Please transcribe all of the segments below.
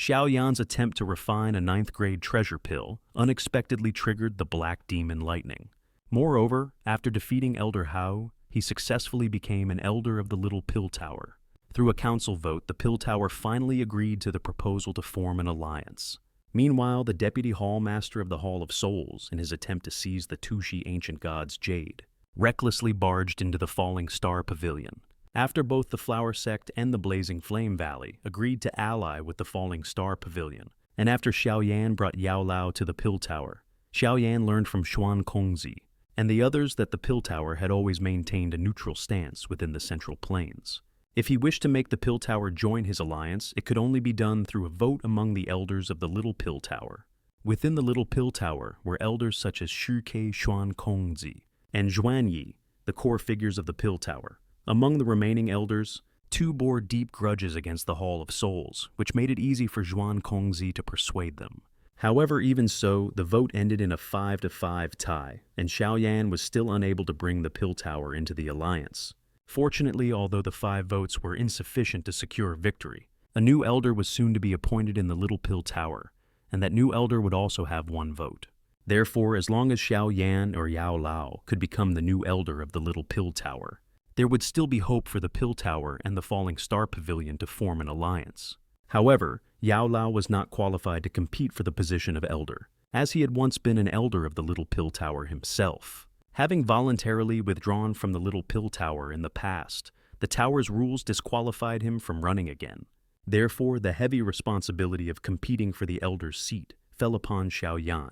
Xiao Yan's attempt to refine a ninth-grade treasure pill unexpectedly triggered the Black Demon Lightning. Moreover, after defeating Elder Hao, he successfully became an Elder of the Little Pill Tower. Through a council vote, the Pill Tower finally agreed to the proposal to form an alliance. Meanwhile, the Deputy Hall Master of the Hall of Souls, in his attempt to seize the Tushi ancient god's jade, recklessly barged into the Falling Star Pavilion. After both the Flower Sect and the Blazing Flame Valley agreed to ally with the Falling Star Pavilion, and after Xiao Yan brought Yao Lao to the Pill Tower, Xiao Yan learned from Xuan Kongzi and the others that the Pill Tower had always maintained a neutral stance within the Central Plains. If he wished to make the Pill Tower join his alliance, it could only be done through a vote among the elders of the Little Pill Tower. Within the Little Pill Tower were elders such as Shukei Xuan Kongzi and Zhuan Yi, the core figures of the Pill Tower. Among the remaining elders, two bore deep grudges against the Hall of Souls, which made it easy for Xuan Kongzi to persuade them. However, even so, the vote ended in a 5-5 tie, and Xiao Yan was still unable to bring the Pill Tower into the alliance. Fortunately, although the 5 votes were insufficient to secure victory, a new elder was soon to be appointed in the Little Pill Tower, and that new elder would also have 1 vote. Therefore, as long as Xiao Yan or Yao Lao could become the new elder of the Little Pill Tower, there would still be hope for the Pill Tower and the Falling Star Pavilion to form an alliance. However, Yao Lao was not qualified to compete for the position of elder, as he had once been an elder of the Little Pill Tower himself. Having voluntarily withdrawn from the Little Pill Tower in the past, the tower's rules disqualified him from running again. Therefore, the heavy responsibility of competing for the elder's seat fell upon Xiao Yan.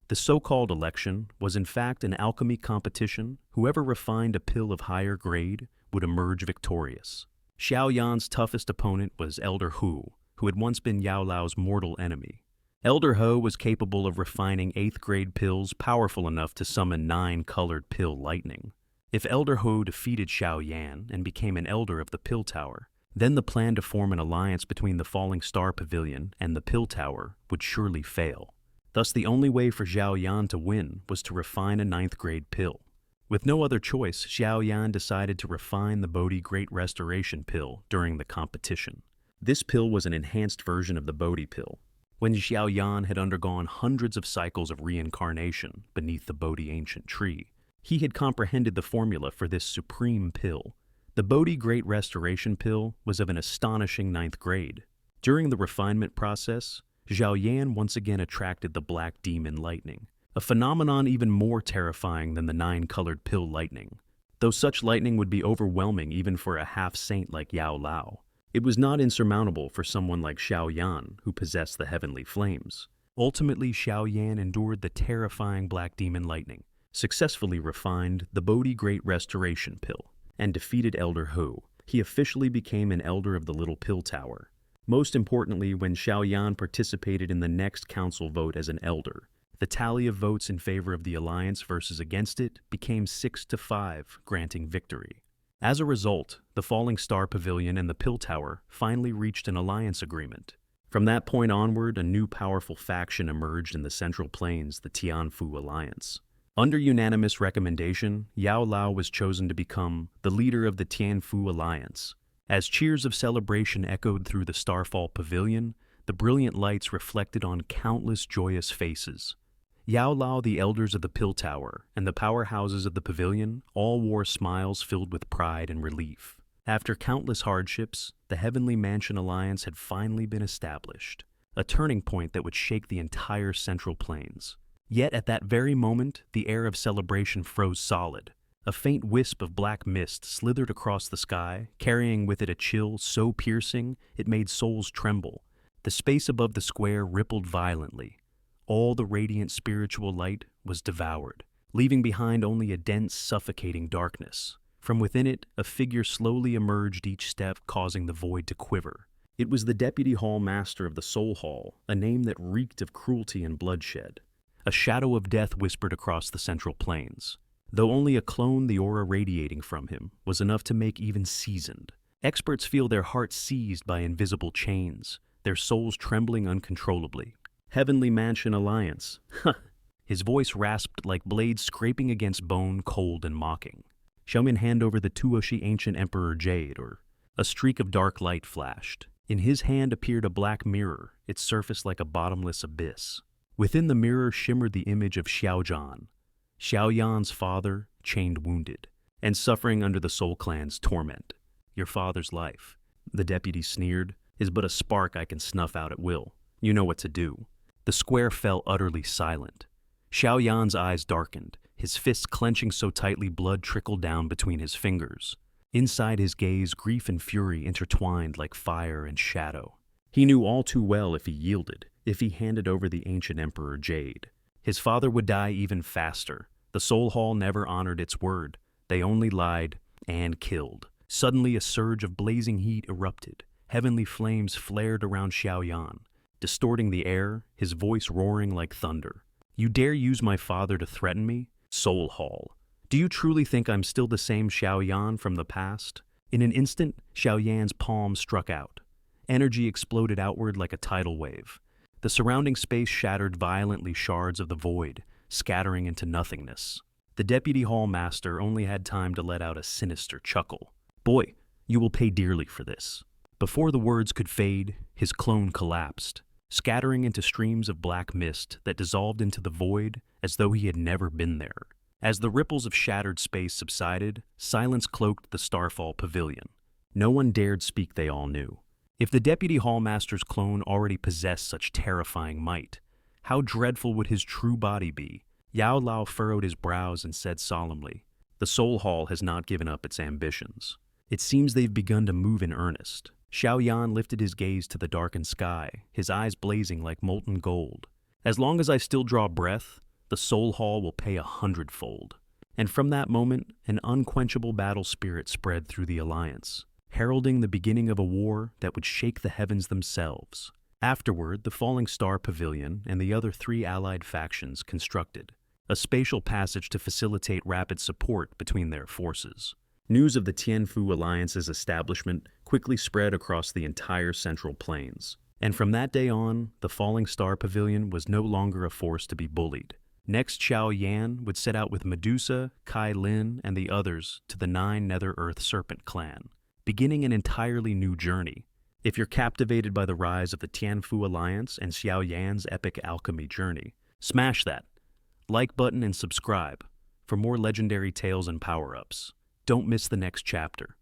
The so-called election was in fact an alchemy competition. Whoever refined a pill of higher grade would emerge victorious. Xiao Yan's toughest opponent was Elder Hu, who had once been Yao Lao's mortal enemy. Elder He was capable of refining 8th grade pills powerful enough to summon 9-colored pill lightning. If Elder He defeated Xiao Yan and became an elder of the Pill Tower, then the plan to form an alliance between the Falling Star Pavilion and the Pill Tower would surely fail. Thus, the only way for Xiao Yan to win was to refine a 9th grade pill. With no other choice, Xiao Yan decided to refine the Bodhi Great Restoration pill during the competition. This pill was an enhanced version of the Bodhi pill. When Xiao Yan had undergone hundreds of cycles of reincarnation beneath the Bodhi ancient tree, he had comprehended the formula for this supreme pill. The Bodhi Great Restoration pill was of an astonishing 9th grade. During the refinement process, Xiao Yan once again attracted the Black Demon Lightning, a phenomenon even more terrifying than the 9-colored pill lightning. Though such lightning would be overwhelming even for a half-saint like Yao Lao, it was not insurmountable for someone like Xiao Yan, who possessed the heavenly flames. Ultimately, Xiao Yan endured the terrifying Black Demon Lightning, successfully refined the Bodhi Great Restoration pill, and defeated Elder Hu. He officially became an elder of the Little Pill Tower. Most importantly, when Xiao Yan participated in the next council vote as an elder, the tally of votes in favor of the alliance versus against it became 6-5, granting victory. As a result, the Falling Star Pavilion and the Pill Tower finally reached an alliance agreement. From that point onward, a new powerful faction emerged in the Central Plains, the Tianfu Alliance. Under unanimous recommendation, Yao Lao was chosen to become the leader of the Tianfu Alliance. As cheers of celebration echoed through the Starfall Pavilion, the brilliant lights reflected on countless joyous faces. Yao Lao, the elders of the Pill Tower, and the powerhouses of the pavilion all wore smiles filled with pride and relief. After countless hardships, the Heavenly Mansion Alliance had finally been established, a turning point that would shake the entire Central Plains. Yet at that very moment, the air of celebration froze solid. A faint wisp of black mist slithered across the sky, carrying with it a chill so piercing it made souls tremble. The space above the square rippled violently. All the radiant spiritual light was devoured, leaving behind only a dense, suffocating darkness. From within it, a figure slowly emerged, each step causing the void to quiver. It was the Deputy Hall Master of the Soul Hall, a name that reeked of cruelty and bloodshed. A shadow of death whispered across the Central Plains. Though only a clone, the aura radiating from him was enough to make even seasoned. Experts feel their hearts seized by invisible chains, their souls trembling uncontrollably. Heavenly Mansion Alliance. His voice rasped like blades scraping against bone, cold and mocking. Xiao Yan hand over the Tuoshi ancient Emperor Jade, or a streak of dark light flashed. In his hand appeared a black mirror, its surface like a bottomless abyss. Within the mirror shimmered the image of Xiao Yan's father, chained wounded, and suffering under the Soul Clan's torment. Your father's life, the deputy sneered, is but a spark I can snuff out at will. You know what to do. The square fell utterly silent. Xiao Yan's eyes darkened, his fists clenching so tightly blood trickled down between his fingers. Inside his gaze, grief and fury intertwined like fire and shadow. He knew all too well if he yielded, if he handed over the ancient emperor Jade. His father would die even faster. The Soul Hall never honored its word. They only lied and killed. Suddenly a surge of blazing heat erupted. Heavenly flames flared around Xiao Yan, distorting the air, his voice roaring like thunder. You dare use my father to threaten me? Soul Hall. Do you truly think I'm still the same Xiao Yan from the past? In an instant, Xiao Yan's palm struck out. Energy exploded outward like a tidal wave. The surrounding space shattered violently, shards of the void, scattering into nothingness. The deputy hall master only had time to let out a sinister chuckle. Boy, you will pay dearly for this. Before the words could fade, his clone collapsed, scattering into streams of black mist that dissolved into the void as though he had never been there. As the ripples of shattered space subsided, silence cloaked the Starfall Pavilion. No one dared speak, they all knew. If the Deputy Hallmaster's clone already possessed such terrifying might, how dreadful would his true body be? Yao Lao furrowed his brows and said solemnly, "The Soul Hall has not given up its ambitions. It seems they've begun to move in earnest." Xiao Yan lifted his gaze to the darkened sky, his eyes blazing like molten gold. "As long as I still draw breath, the Soul Hall will pay 100-fold. And from that moment, an unquenchable battle spirit spread through the Alliance, heralding the beginning of a war that would shake the heavens themselves. Afterward, the Falling Star Pavilion and the other 3 allied factions constructed a spatial passage to facilitate rapid support between their forces. News of the Tianfu Alliance's establishment quickly spread across the entire Central Plains. And from that day on, the Falling Star Pavilion was no longer a force to be bullied. Next, Xiao Yan would set out with Medusa, Kai Lin, and the others to the 9 Nether Earth Serpent clan, beginning an entirely new journey. If you're captivated by the rise of the Tianfu Alliance and Xiao Yan's epic alchemy journey, smash that like button and subscribe for more legendary tales and power-ups. Don't miss the next chapter.